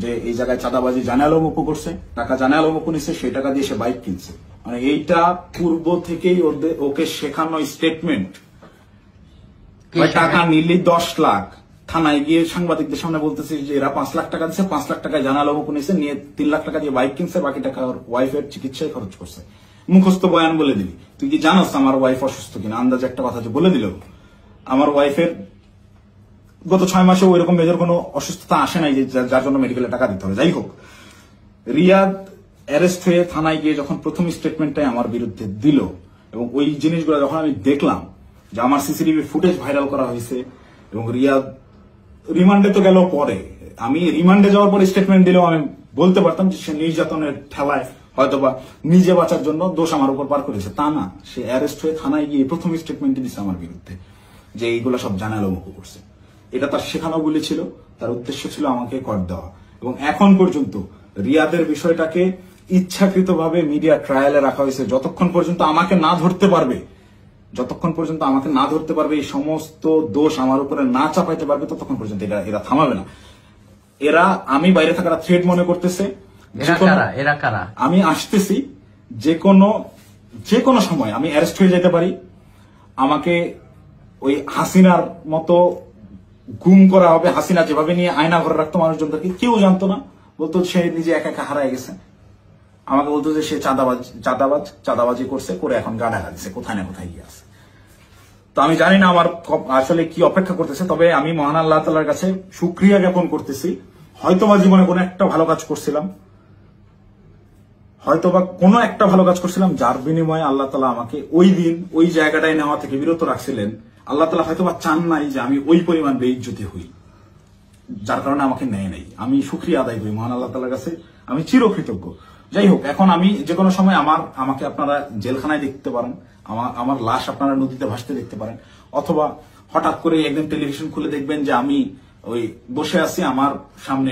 যে এই জায়গায় চাঁদাবাজি জানে আলম অপু করছে, টাকা জানে আলম অপু নিচ্ছে, সেই টাকা দিয়ে সে বাইক কিনছে। মানে এইটা পূর্ব থেকেই ওকে শেখানো স্টেটমেন্ট। টাকা নিলি 10 লাখ, থানায় গিয়ে সাংবাদিকদের সামনে বলতেছে যে এরা 5 লাখ টাকা দিচ্ছে, 5 লাখ টাকায় জানা আলম অপু নিচ্ছে, নিয়ে 3 লাখ টাকা দিয়ে বাইক কিনছে, বাকি টাকা ওর ওয়াইফের চিকিৎসায় খরচ করছে। মুখস্থ বয়ান বলে দিবি, তুই কি জানোস আমার ওয়াইফ অসুস্থ কিনা? আন্দাজে একটা কথা যে বলে দিল, আমার ওয়াইফের গত 6 মাসে ওই রকম মেজর কোনো অসুস্থতা আসে নাই যে যার জন্য মেডিকেলে টাকা দিতে হবে। যাই হোক, রিয়াদ অ্যারেস্ট হয়ে থানায় গিয়ে যখন প্রথম স্টেটমেন্টটাই আমার বিরুদ্ধে দিল, এবং ওই জিনিসগুলো যখন আমি দেখলাম যে আমার সিসিটিভি ফুটেজ ভাইরাল করা হয়েছে, এবং রিয়াদ রিমান্ডে তো গেল পরে, আমি রিমান্ডে যাওয়ার পরে স্টেটমেন্ট দিলেও আমি বলতে পারতাম যে সে নির্যাতনের ঠেলায় হয়তোবা নিজে বাঁচার জন্য দোষ আমার উপর পার করেছে, তা না, সে অ্যারেস্ট হয়ে থানায় গিয়ে প্রথম স্টেটমেন্ট দিচ্ছে আমার বিরুদ্ধে যে এইগুলো সব জানালো মুখ করছে। এটা তার শেখানো বলে ছিল, তার উদ্দেশ্য ছিল আমাকে কর দেওয়া। এবং এখন পর্যন্ত রিয়াদের বিষয়টাকে ইচ্ছাকৃতভাবে মিডিয়া ট্রায়ালে রাখা হয়েছে, যতক্ষণ পর্যন্ত আমাকে না ধরতে পারবে, এই সমস্ত দোষ আমার উপরে না চাপাইতে পারবে, ততক্ষণ পর্যন্ত এরা থামাবে না। এরা আমি বাইরে থাকার থ্রেট মনে করতেছে, আমি আসতেছি, যে কোনো সময় আমি অ্যারেস্ট হয়ে যেতে পারি, আমাকে ওই হাসিনার মতো গুম করা হবে। হাসিনা যেভাবে নিয়ে আয়না ঘরে রাখতো মানুষজনদেরকে, কেউ জানতো না, বলতো সে নিজে একা একা হারায় গেছে। আমাকে বলতো যে সে চাঁদাবাজি করছে, করে এখন গা ঢাকা দিচ্ছে, কোথায় না কোথায় গিয়ে আছে। তো আমি জানি না আমার আসলে কি অপেক্ষা করতেছে, তবে আমি মহান আল্লাহ তাআলার কাছে শুকরিয়া জ্ঞাপন করতেছি। হয়তোবা জীবনে কোনো একটা ভালো কাজ করছিলাম, যার বিনিময়ে আল্লাহ তাআলা আমাকে ওই দিন ওই জায়গাটায় নেওয়া থেকে বিরত রাখছিলেন। আল্লাহ তাআলা হয়তোবা চান নাই যে আমি ওই পরিমাণ বেইজ্জতি হই, যার কারণে আমাকে নেয় নাই। আমি শুকরিয়া আদায় করি মহান আল্লাহ তাআলার কাছে, আমি চিরকৃতজ্ঞ। যাই হোক, এখন আমি যে কোনো সময় আমাকে আপনারা জেলখানায় দেখতে পারেন, আমার লাশ আপনারা নদীতে ভাসতে দেখতে পারেন, অথবা হঠাৎ করে একদিন টেলিভিশন খুলে দেখবেন যে আমি ওই বসে আছি, আমার সামনে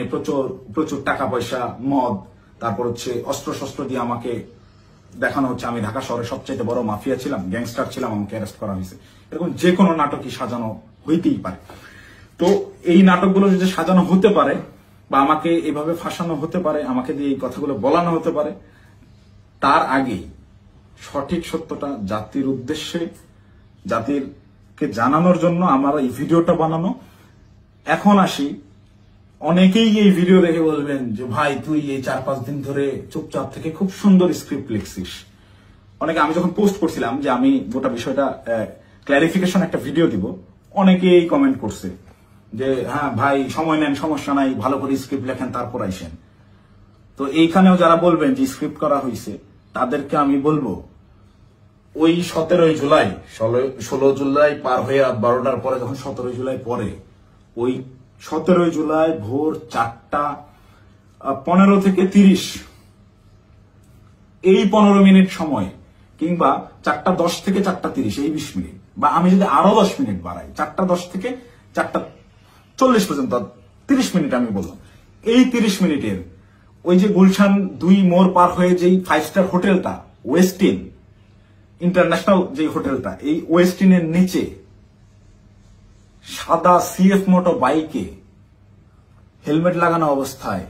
প্রচুর টাকা পয়সা, মদ, তারপর হচ্ছে অস্ত্র দিয়ে আমাকে দেখানো হচ্ছে আমি ঢাকা শহরের সবচেয়ে বড় মাফিয়া ছিলাম, গ্যাংস্টার ছিলাম, আমাকে অ্যারেস্ট করা হয়েছে। এরকম যে কোনো নাটকই সাজানো হইতেই পারে। তো এই নাটকগুলো যদি সাজানো হতে পারে, বা আমাকে এভাবে ফাঁসানো হতে পারে, আমাকে দিয়ে এই কথাগুলো বলানো হতে পারে, তার আগেই সঠিক সত্যটা জাতির উদ্দেশ্যে, জাতিরকে জানানোর জন্য আমার এই ভিডিওটা বানানো। এখন আসি, অনেকেই এই ভিডিও দেখে বলবেন যে ভাই তুই এই 4-5 দিন ধরে চুপচাপ থেকে খুব সুন্দর স্ক্রিপ্ট লিখছিস। অনেকে, আমি যখন পোস্ট করছিলাম যে আমি গোটা বিষয়টা ক্ল্যারিফিকেশন একটা ভিডিও দিব, অনেকেই কমেন্ট করছে যে হ্যাঁ ভাই সময় নেন, সমস্যা নাই, ভালো করে স্ক্রিপ্ট লেখেন, তারপর আইসেন। তো এইখানেও যারা বলবেন যে স্ক্রিপ্ট করা হয়েছে, তাদেরকে আমি বলবো ওই 16 জুলাই পার হয়ে রাত 12টার পরে, যখন 17 জুলাই পরে, ওই 17 জুলাই ভোর 4:15 থেকে 30 এই 15 মিনিট সময়, কিংবা 4:10 থেকে 4:30 এই 20 মিনিট, বা আমি যদি আরো 10 মিনিট বাড়াই, 4:10 থেকে 4:40 পর্যন্ত 30 মিনিট আমি বললাম, এই 30 মিনিটের ওই যে গুলশান 2 মোড় পার হয়ে যেই 5 স্টার হোটেলটা, ওয়েস্টিন ইন্টারন্যাশনাল যে হোটেলটা, এই ওয়েস্টিনের নিচে সাদা সিএফ মোটো বাইকে হেলমেট লাগানো অবস্থায়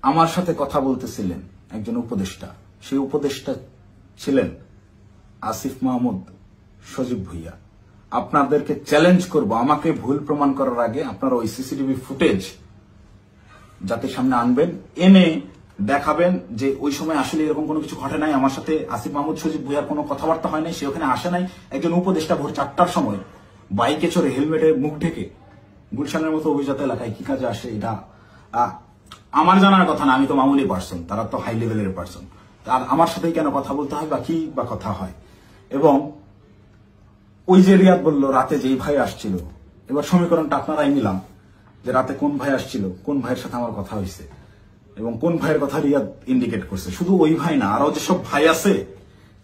আমার সাথে কথা বলতেছিলেন একজন উপদেষ্টা। সেই উপদেষ্টা ছিলেন আসিফ মাহমুদ সজীব ভুইয়া। আপনাদেরকে চ্যালেঞ্জ করব, আমাকে ভুল প্রমাণ করার আগে আপনারা ওই সিসিটিভি ফুটেজ জাতির সামনে আনবেন, এনে দেখাবেন যে ওই সময় আসলে এরকম কোনো কিছু ঘটে নাই, আমার সাথে আসিফ মাহমুদ সজীব ভুইয়ার কোনো কথাবার্তা হয় নাই, সে ওখানে আসে নাই। একজন উপদেষ্টা ভোর 4টার সময় বাইকে চড়ে হেলমেটে মুখ ঢেকে গুলশানের মতো অভিজাত এলাকায় কি কাজে আসে, এটা আমার জানার কথা না। আমি তো মামুলি পার্সন, তারা তো হাই লেভেলের পার্সন। আর আমার সাথেই কেন কথা বলতে হয়, বা কি বা কথা হয়। এবং ওই যে রিয়াদ বললো রাতে যেই ভাই আসছিল, এবার সমীকরণটা আপনারাই নিলাম যে রাতে কোন ভাই আসছিল, কোন ভাইয়ের সাথে আমার কথা হয়েছে এবং কোন ভাইয়ের কথা রিয়াদ ইন্ডিকেট করছে। শুধু ওই ভাই না, আরো যেসব ভাই আছে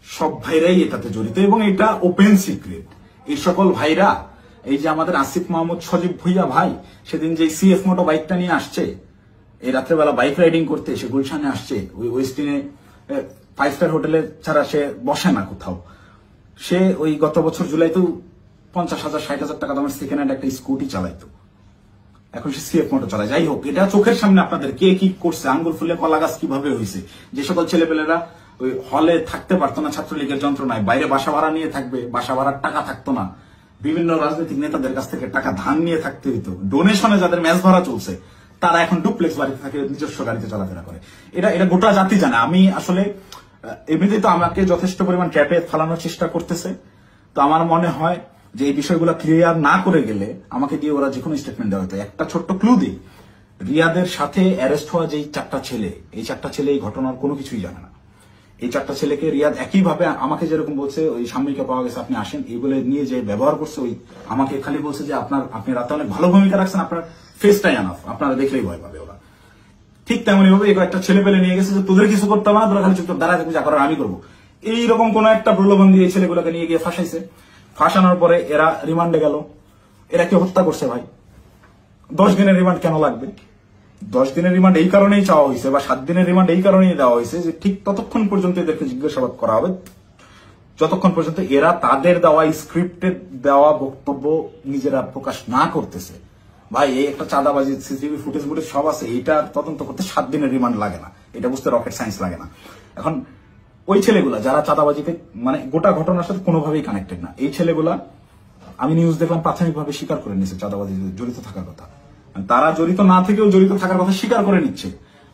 সব ভাইরাই এটাতে জড়িত এবং এটা ওপেন সিক্রেট। এই সকল ভাইরা, এই যে আমাদের আসিফ মাহমুদ সজীব ভুইয়া ভাই সেদিন যে সিএফ মোটো বাইকটা নিয়ে আসছে, এই রাত্রেবেলা বাইক রাইডিং করতে সে গুলশানে আসছে, ওই ওয়েস্টিনে 5 স্টার হোটেলে ছাড়া সে বসে না কোথাও। সে ওই গত বছর জুলাইতেও 50,000 60,000 টাকা দামের সেকেন্ড হ্যান্ড একটা স্কুটি চালাইতো, এখন সে সিএফ মোটো চালায়। যাই হোক, এটা চোখের সামনে আপনাদের কে কি করছে, আঙ্গুল ফুলে কলা গাছ কিভাবে হয়েছে। যে সকল ছেলেপেলেরা ওই হলে থাকতে পারতো না ছাত্রলীগের যন্ত্রণায়, বাইরে বাসা ভাড়া নিয়ে থাকবে, বাসা ভাড়ার টাকা থাকতো না, বিভিন্ন রাজনৈতিক নেতাদের কাছ থেকে টাকা ধার নিয়ে থাকতে হইতো, ডোনেশনে যাদের ম্যাচ ভাড়া চলছে তারা এখন ডুপ্লেক্স বাড়িতে থাকে, নিজস্ব গাড়িতে চলাফেরা করে। এটা গোটা জাতি জানে। আমি আসলে এমনিতেই তো আমাকে যথেষ্ট পরিমাণ ট্র্যাপে ফালানোর চেষ্টা করতেছে, তো আমার মনে হয় যে এই বিষয়গুলো ক্লিয়ার না করে গেলে আমাকে দিয়ে ওরা যে কোনো স্টেটমেন্ট দেওয়া হতো। একটা ছোট্ট ক্লু দিই, রিয়াদের সাথে অ্যারেস্ট হওয়া যে 4টা ছেলে, এই 4টা ছেলে এই ঘটনার কোনো কিছুই জানে না। এই 4টা ছেলেকে রিয়াদ একইভাবে আমাকে যেরকম বলছে ওই সাময়িকা পাওয়া গেছে আপনি আসেন এইগুলো নিয়ে যে ব্যবহার করছে, ওই আমাকে খালি বলছে যে আপনি রাতে অনেক ভালো ভূমিকা রাখছেন, আপনার ফেসটাই আনাফ, আপনারা দেখলেই ভয় পাবে ওরা। ঠিক তেমনই ভাবে এই একটা ছেলে পেলে নিয়ে গেছে যে তোদের কিছু করতে হবে না, তোরা খালি চুপচাপ দাঁড়ায় থাকবি, যা করার আমি করবো। এইরকম কোন একটা প্রলোভন দিয়ে এই ছেলেগুলোকে নিয়ে গিয়ে ফাঁসাইছে। ফাঁসানোর পরে এরা রিমান্ডে গেল। এরা কি হত্যা করছে ভাই? 10 দিনের রিমান্ড কেন লাগবে? 10 দিনের রিমান্ড এই কারণেই চাওয়া হয়েছে বা 7 দিনের রিমান্ড এই কারণেই দেওয়া হয়েছে যে ঠিক ততক্ষণ পর্যন্ত এদেরকে জিজ্ঞাসাবাদ করা হবে যতক্ষণ পর্যন্ত এরা তাদের দেওয়া স্ক্রিপ্টেড দেওয়া বক্তব্য নিজেরা প্রকাশ না করতেছে। ভাই এই একটা চাঁদাবাজি সিসিটিভি ফুটেজ সব আছে, এটা তদন্ত করতে 7 দিনের রিমান্ড লাগে না, এটা বুঝতে রকেট সায়েন্স লাগে না। এখন ওই ছেলেগুলা যারা চাঁদাবাজিতে মানে গোটা ঘটনার সাথে কোনোভাবেই কানেক্টেড না, এই ছেলেগুলা আমি নিউজ দেখলাম প্রাথমিকভাবে স্বীকার করে নিচ্ছে চাঁদাবাজি জড়িত থাকার কথা। তারা জড়িত না থেকেও জড়িত থাকার কথা স্বীকার করে নিচ্ছে।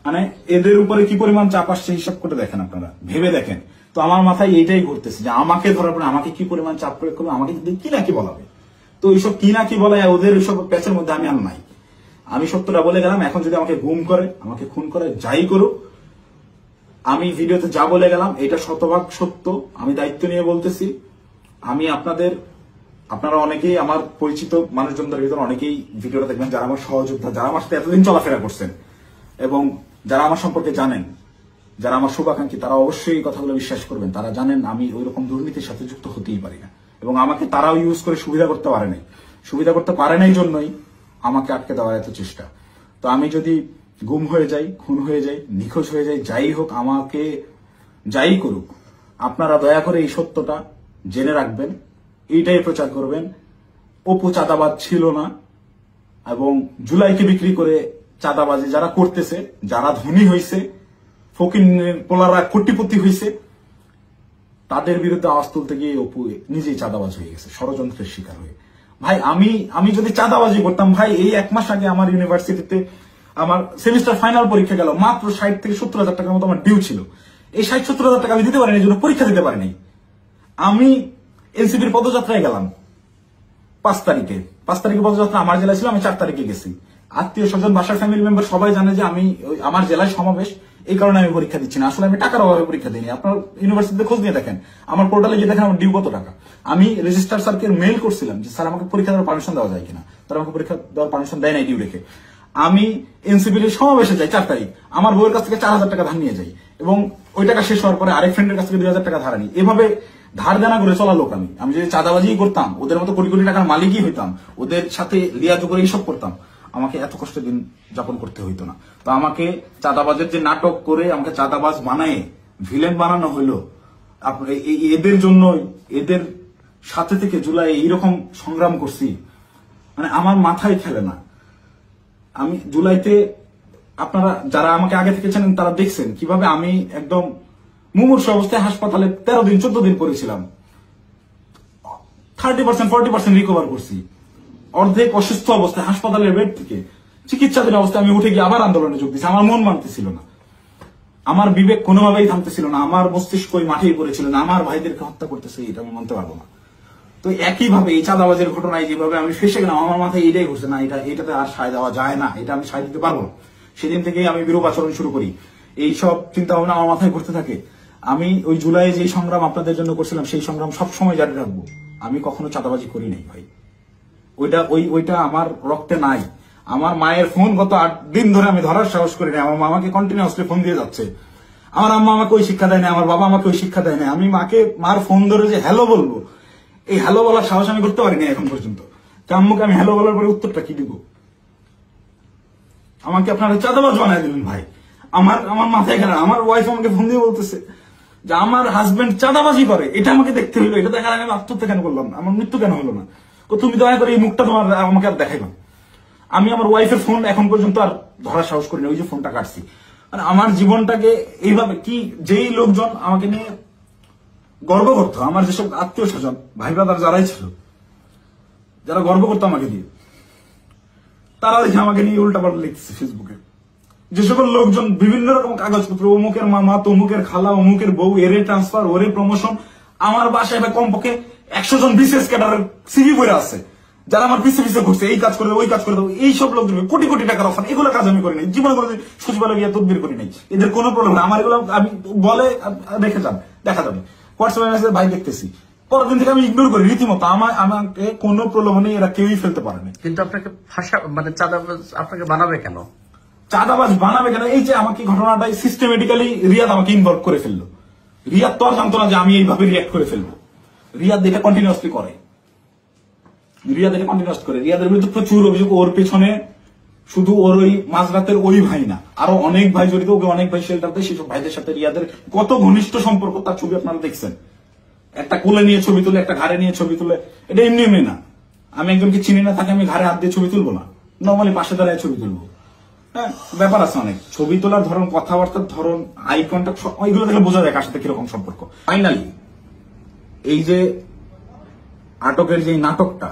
মানে এদের উপরে কি পরিমাণ চাপ আসছে হিসাব করে দেখেন, আপনারা ভেবে দেখেন। তো আমার মাথায় এইটাই ঘুরতেছে যে আমাকে ধরার পরে আমাকে কি পরিমাণ চাপ প্রয়োগ করবে, আমাকে কি না কি বলাবে। তো এইসব কি না কি বলে ওদের এইসব প্যাচের মধ্যে আমি আর নাই। আমি সত্যটা বলে গেলাম, এখন যদি আমাকে গুম করে, আমাকে খুন করে, যাই করুক, আমি ভিডিওতে যা বলে গেলাম এটা শতভাগ সত্য, আমি দায়িত্ব নিয়ে বলতেছি। আমি আপনারা অনেকেই আমার পরিচিত মানুষজনদের ভিতরে অনেকেই ভিডিওটা দেখবেন যারা আমার সহযোদ্ধা, যারা আমার সাথে এতদিন চলাফেরা করছেন এবং যারা আমার সম্পর্কে জানেন, যারা আমার শুভাকাঙ্ক্ষী, তারা অবশ্যই এই কথাগুলো বিশ্বাস করবেন। তারা জানেন আমি ওই রকম দুর্নীতির সাথে যুক্ত হতেই পারি না এবং আমাকে তারাও ইউজ করে সুবিধা করতে পারে নাই। সুবিধা করতে পারে নাই জন্যই আমাকে আটকে দেওয়ার এত চেষ্টা। তো আমি যদি গুম হয়ে যাই, খুন হয়ে যাই, নিখোঁজ হয়ে যাই, যাই হোক, আমাকে যাই করুক, আপনারা দয়া করে এই সত্যটা জেনে রাখবেন, এইটাই প্রচার করবেন। অপু চাঁদাবাজ ছিল না এবং জুলাইকে বিক্রি করে চাঁদাবাজি যারা করতেছে, যারা ধনী হয়েছে, ফকিরের পোলারা কোটিপতি হয়েছে, তাদের বিরুদ্ধে আওয়াজ তুলতে গিয়ে অপু নিজেই চাঁদাবাজ হয়ে গেছে, ষড়যন্ত্রের শিকার হয়ে। ভাই আমি যদি চাঁদাবাজি করতাম, ভাই এই 1 মাস আগে আমার ইউনিভার্সিটিতে আমার সেমিস্টার ফাইনাল পরীক্ষা গেল, মাত্র 60 থেকে 70,000 টাকার মতো আমার ডিউ ছিল। এই 60-70,000 টাকা আমি দিতে পারিনি, এই জন্য পরীক্ষা দিতে পারিনি। আমি এনসিপির পদযাত্রায় গেলাম 5 তারিখে পদযাত্রা আমার জেলায় ছিল, আমি 4 তারিখে গেছি। আত্মীয় স্বজন, বাসার ফ্যামিলি মেম্বার সবাই জানে যে আমি আমার জেলায় সমাবেশ, এই কারণে আমি পরীক্ষা দিচ্ছি না। আসলে আমি টাকার অভাবে পরীক্ষা দিইনি। আপনার ইউনিভার্সিটিতে খোঁজ নিয়ে দেখেন, আমার পোর্টালে গিয়ে দেখেন আমার ডিউ কত টাকা। আমি রেজিস্ট্রার স্যারকে মেইল করছিলাম যে স্যার আমাকে পরীক্ষা দেওয়ার পারমিশন দেওয়া যায় কিনা, তারা আমাকে পরীক্ষা দেওয়ার পারমিশন দেয় নাই ডিউ রেখে। আমি এনসিপির সমাবেশে যাই 4 তারিখ, আমার বউয়ের কাছ থেকে 4,000 টাকা ধার নিয়ে যাই এবং ওই টাকা শেষ হওয়ার পরে আরেক ফ্রেন্ডের কাছ থেকে 2,000 টাকা ধার আনি। এভাবে ধার দেনা করে চলা লোক আমি। আমি যদি চাঁদাবাজি করতাম, ওদের মতো কোটি কোটি টাকার মালিকই হইতাম, ওদের সাথে লিয়াজু করে এইসব করতাম, আমাকে এত কষ্ট দিন যাপন করতে হইতো না। তো আমাকে চাঁদাবাজের যে নাটক করে আমাকে চাঁদাবাজ বানায় ভিলেন বানানো হইলো, এদের জন্য, এদের সাথে থেকে জুলাই এইরকম সংগ্রাম করছি, মানে আমার মাথায় খেলে না। আমি জুলাইতে, আপনারা যারা আমাকে আগে থেকে চেনেন তারা দেখছেন কিভাবে আমি একদম মুমূর্ষ অবস্থায় হাসপাতালে 13 দিন 14 দিন পড়েছিলাম। 30% 40% রিকভার করছি। অর্ধেক অসুস্থ অবস্থায় হাসপাতালের বেড থেকে চিকিৎসাধীন অবস্থায় আমি উঠে গিয়ে আবার আন্দোলনে যোগ দিচ্ছি। আমার মন মানতেছিল না, আমার বিবেক কোনোভাবেই থামতেছিল না, আমার মস্তিষ্ক মাঠেই পড়েছিল না, আমার ভাইদেরকে হত্যা করতেছে, এটা আমি মানতে পারবো না। তো একইভাবে এই চাঁদাবাজের ঘটনায় যেভাবে আমি ফেসে গেলাম, আমার মাথায় এইটাই ঘুরছে, না এটাতে আর সায় দেওয়া যায় না, এটা আমি সায় দিতে পারবো না। সেদিন থেকেই আমি বিরূপ আচরণ শুরু করি। এইসব চিন্তা ভাবনা আমার মাথায় ঘুরতে থাকে। আমি ওই জুলাই যে সংগ্রাম আপনাদের জন্য করছিলাম সেই সংগ্রাম সবসময় জারি রাখবো। আমি কখনো চাঁদাবাজি করি নাই ভাই, ওইটা আমার রক্তে নাই। আমার মায়ের ফোন গত 8 দিন ধরে আমি ধরার সাহস করি না। আমার মামাকে কন্টিনিউয়াসলি ফোন দিয়ে যাচ্ছে। আমার আম্মা আমাকে ওই শিক্ষা দেয় না, আমার বাবা আমাকে ওই শিক্ষা দেয় না। আমি মার ফোন ধরে যে হ্যালো বলবো, এই হ্যালো বলার সাহস আমি করতে পারিনি এখন পর্যন্ত। আম্মুকে আমি হ্যালো বলার পরে উত্তরটা কি দিব? আমাকে আপনারা চাঁদাবাজ বানায় দিলেন ভাই। আমার মাথায় কেন, আমার ওয়াইফ আমাকে ফোন দিয়ে বলতেছে যে আমার হাজবেন্ড চাঁদাবাজি করে, এটা আমাকে দেখতে হইলো। এটা দেখার আমি আত্মহত্যা কেন করলাম না, আমার মৃত্যু কেন হলো না? তুমি দয়া করে এই মুখটা তোমার আমাকে আর দেখাইবা। আমি আমার ওয়াইফের ফোন এখন পর্যন্ত আর ধরার সাহস করি না, ওই যে ফোনটা কাটছি। মানে আমার জীবনটাকে এইভাবে কি, যেই লোকজন আমাকে নিয়ে গর্ব করতো, আমার যেসব আত্মীয় স্বজন ভাই ব্রাদার যারাই ছিল, যারা গর্ব করতো আমাকে দিয়ে, তারা দেখে আমাকে নিয়ে উল্টাপাল্টা লিখতেছে ফেসবুকে। যে সকল লোকজন বিভিন্ন রকম কাগজপত্র, অমুকের মামা, তমুকের খালা, অমুকের বউ, এরে ট্রান্সফার, ওরে প্রমোশন, আমার বাসায় কমপক্ষে 100 জন বিসিএস ক্যাডারের সিভি বইরা আছে, যারা আমার পিছে পিছে ঘুরছে, এই কাজ করে দেবো, ওই কাজ করে দেবো। এইসব লোকজন কোটি কোটি টাকার অফার, এগুলো কাজ আমি করি নাই জীবনে, করে সচিবালয় গিয়ে তদবির করি নাই। এদের কোনো প্রবলেম না। আমার এগুলো আমি বলে রেখে যান, দেখা যাবে হোয়াটসঅ্যাপে মেসেজ ভাই দেখতেছি, পরের দিন থেকে আমি ইগনোর করি রীতিমতো। আমাকে কোনো প্রলোভনে এরা কেউই ফেলতে পারেনি। কিন্তু আপনাকে ভাষা মানে চাঁদাবাজ আপনাকে বানাবে কেন? চাঁদাবাজ বানাবে কেন? এই যে আমাকে ঘটনাটাই সিস্টেমেটিক্যালি রিয়াদ আমাকে ইনভলভ করে ফেললো। রিয়াদ তো আর জানতো না যে আমি এইভাবে রিয়াক্ট করে ফেলবো। রিয়াদ এটা কন্টিনিউয়াসলি করে, রিয়াদের বিরুদ্ধে প্রচুর অভিযোগ। ওর পেছনে শুধু ওর ওই মাঝরাতের ওই ভাই না, আরো অনেক ভাই জড়িত। ওকে অনেক ভাই শেল্টার দেয়। সেসব ভাইদের সাথে রিয়াদের কত ঘনিষ্ঠ সম্পর্ক, তার ছবি আপনারা দেখছেন। একটা কোলে নিয়ে ছবি তুলে, একটা ঘাড়ে নিয়ে ছবি তুলে। এটা এমনি এমনি না। আমি একজনকে চিনি না, তাকে আমি ঘাড়ে হাত দিয়ে ছবি তুলবো না, নর্মালি পাশে দাঁড়ায় ছবি তুলবো। হ্যাঁ, ব্যাপার আছে অনেক। ছবি তোলার ধরন, কথাবার্তার ধরন, আই কন্ট্যাক্ট, ওইগুলো দেখলে বোঝা যায় কার সাথে কিরকম সম্পর্ক। ফাইনালি এই যে আটকের যে নাটকটা,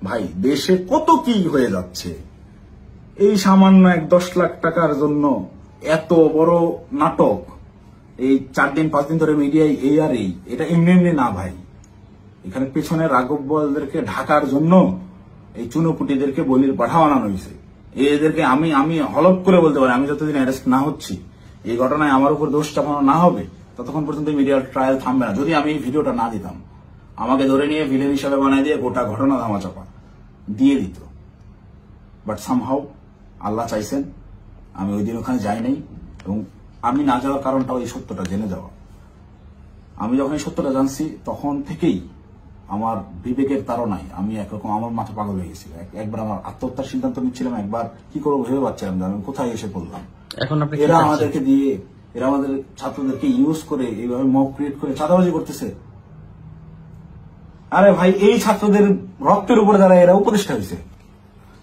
ভাই দেশে কত কি হয়ে যাচ্ছে। এই সামান্য 10 লাখ টাকার জন্য এত বড় নাটক, এই 4 দিন 5 দিন ধরে মিডিয়ায় এই আর এই, এটা এমনি এমনি না ভাই। এখানে পেছনে রাঘব বোয়ালদেরকে ঢাকার জন্য এই চুনোপুটিদেরকে বলির পাঠা বানানো হয়েছে। এদেরকে আমি হলপ করে বলতে পারি, আমি যতদিন অ্যারেস্ট না হচ্ছি, এই ঘটনায় আমার উপর দোষ চাপানো না হবে, ততক্ষণ পর্যন্ত মিডিয়ার ট্রায়াল থামবে না। যদি আমি এই ভিডিওটা না দিতাম, আমাকে ধরে নিয়ে ভিলেন হিসাবে বানাই দিয়ে গোটা ঘটনা ধামাচাপা দিয়ে দিত। বাট সামহাউ আল্লাহ চাইছেন আমি ওই দিন ওখানে যাই নাই, এবং আমি না যাওয়ার কারণটাও এই সত্যটা জেনে যাওয়া। আমি যখন এই সত্যটা জানছি, তখন থেকেই আমার বিবেকের তাড়নায় আমি একরকম আমার মাথা পাগল হয়ে গেছিল। একবার আমার আত্মহত্যার সিদ্ধান্ত নিচ্ছিলাম, একবার কি করবো ভেবে পাচ্ছিলাম যে আমি কোথায় এসে পড়লাম। এখন এরা আমাদেরকে দিয়ে, এরা আমাদের ছাত্রদেরকে ইউজ করে এইভাবে মব ক্রিয়েট করে চাঁদাবাজি করতেছে। আরে ভাই, এই ছাত্রদের রক্তের উপরে যারা এরা উপদেষ্টা হয়েছে,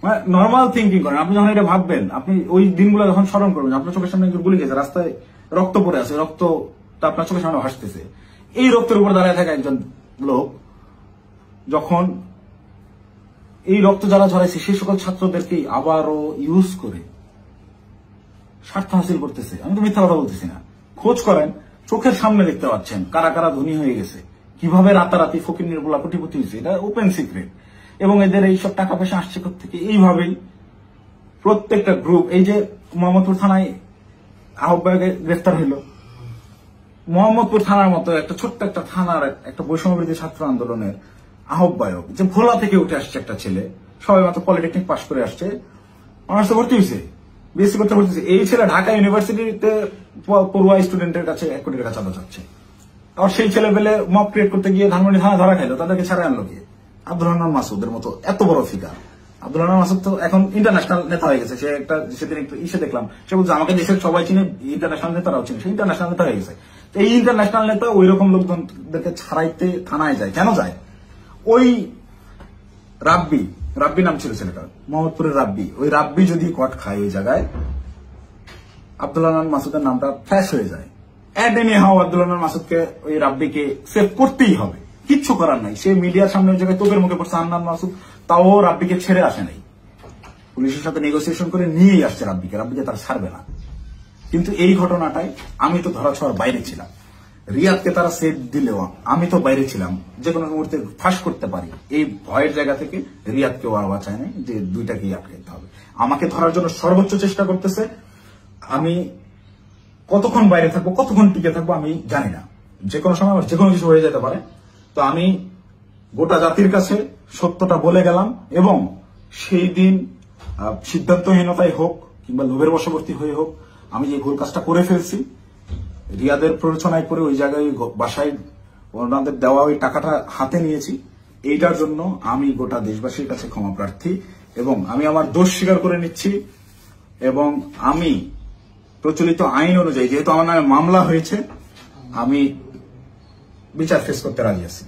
মানে নর্মাল থিঙ্কিং করেন। আপনি যখন এটা ভাববেন, আপনি ওই দিনগুলো যখন স্মরণ করবেন, আপনার চোখের সামনে একজন গুলি গেছে, রাস্তায় রক্ত পড়ে আছে, রক্তটা আপনার চোখের সামনে ভাসতেছে। এই রক্তের উপর দাঁড়ায় থাকা একজন লোক যখন এই রক্ত যারা ঝরাইছে সেই সকল ছাত্রদেরকেই আবারও ইউজ করে স্বার্থ হাসিল করতেছে। আমি তো মিথ্যা কথা বলতেছি না, খোঁজ করেন, চোখের সামনে দেখতে পাচ্ছেন কারা কারা ধনী হয়ে গেছে, কিভাবে রাতারাতি ফকির বলা কোটিপতি হয়েছে, এটা ওপেন সিক্রেট। এবং এদের এইসব টাকা পয়সা আসছে থেকে এইভাবেই প্রত্যেকটা গ্রুপ। এই যে মোহাম্মদপুর থানায় আহ্বায়কে গ্রেফতার হইল, মোহাম্মদপুর থানার মতো একটা ছোট্ট একটা থানার একটা বৈষম্যবিরোধী ছাত্র আন্দোলনের আহ্বায়ক, যে ভোলা থেকে উঠে আসছে একটা ছেলে, সবাই মাত্র পলিটেকনিক পাশ করে আসছে, অনার্সে ভর্তি হয়েছে, বিএসসি করতে ভর্তি হয়েছে। এই ছেলে ঢাকা ইউনিভার্সিটিতে পড়ুয়া স্টুডেন্টের কাছে 1 কোটি টাকা চাঁদা চাচ্ছে। আর সেই ছেলে পেলে মব ক্রিয়েট করতে গিয়ে ধানমন্ডি থানা ধরা খাইলো, তাদেরকে ছাড়া আনলো কে? আব্দুল হান্নান মাসুদের মতো এত বড় ফিগার। আব্দুল হান্নান মাসুদ তো এখন ইন্টারন্যাশনাল নেতা হয়ে গেছে। সে একটা সেদিন একটু ইসে দেখলাম, সে বলছে আমাকে দেশের সবাই চিনে, ইন্টারন্যাশনাল নেতারাও চিনে, সে ইন্টারন্যাশনাল নেতা হয়ে গেছে। এই ইন্টারন্যাশনাল নেতা ওই রকম লোকজনদেরকে ছাড়াইতে থানায় যায়। কেন যায়? ওই রাব্বি নাম ছিল ছেলেটার, মোহাম্মদপুরের রাব্বি, ওই রাব্বি যদি কট খায় ওই জায়গায়, আব্দুল হান্নান মাসুদের নামটা ফ্ল্যাশ হয়ে যায়। আব্দুল হান্নান মাসুদকে, ওই রাব্বিকে সেভ করতেই হবে, কিচ্ছু করার নাই। সে মিডিয়ার সামনে ওই জায়গায় তোপের মুখে পড়ছে হান্নান মাসুদ, তাও রাব্বিকে ছেড়ে আসে নাই। পুলিশের সাথে নেগোসিয়েশন করে নিয়েই আসছে রাব্বিকে তারা ছাড়বে না। কিন্তু এই ঘটনাটাই আমি তো ধরা ছোঁয়ার বাইরে ছিলাম। রিয়াদকে তারা সেট দিলেও আমি তো বাইরে ছিলাম, যে কোনো মুহূর্তে ফাঁস করতে পারি। এই ভয়ের জায়গা থেকে রিয়াদকেও আর বাঁচায় নাই যে দুইটাকেই আটকাতে হবে। আমাকে ধরার জন্য সর্বোচ্চ চেষ্টা করতেছে। আমি কতক্ষণ বাইরে থাকবো, কতক্ষণ টিকে থাকবো আমি জানি না। যে কোনো সময় আমার যে কোনো কিছু হয়ে যেতে পারে। তো আমি গোটা জাতির কাছে সত্যটা বলে গেলাম, এবং সেই দিন সিদ্ধান্তহীনতায় হোক কিংবা লোভের বশবর্তী হয়ে হোক, আমি যে ভুল কাজটা করে ফেলছি, রিয়াদের প্ররোচনায় করে ওই জায়গায় বাসায় ওনাদের দেওয়া ওই টাকাটা হাতে নিয়েছি, এইটার জন্য আমি গোটা দেশবাসীর কাছে ক্ষমা প্রার্থী, এবং আমি আমার দোষ স্বীকার করে নিচ্ছি। এবং আমি প্রচলিত আইন অনুযায়ী, যেহেতু আমার নামে মামলা হয়েছে, আমি বিচার ফেস করতে রাজি আছি।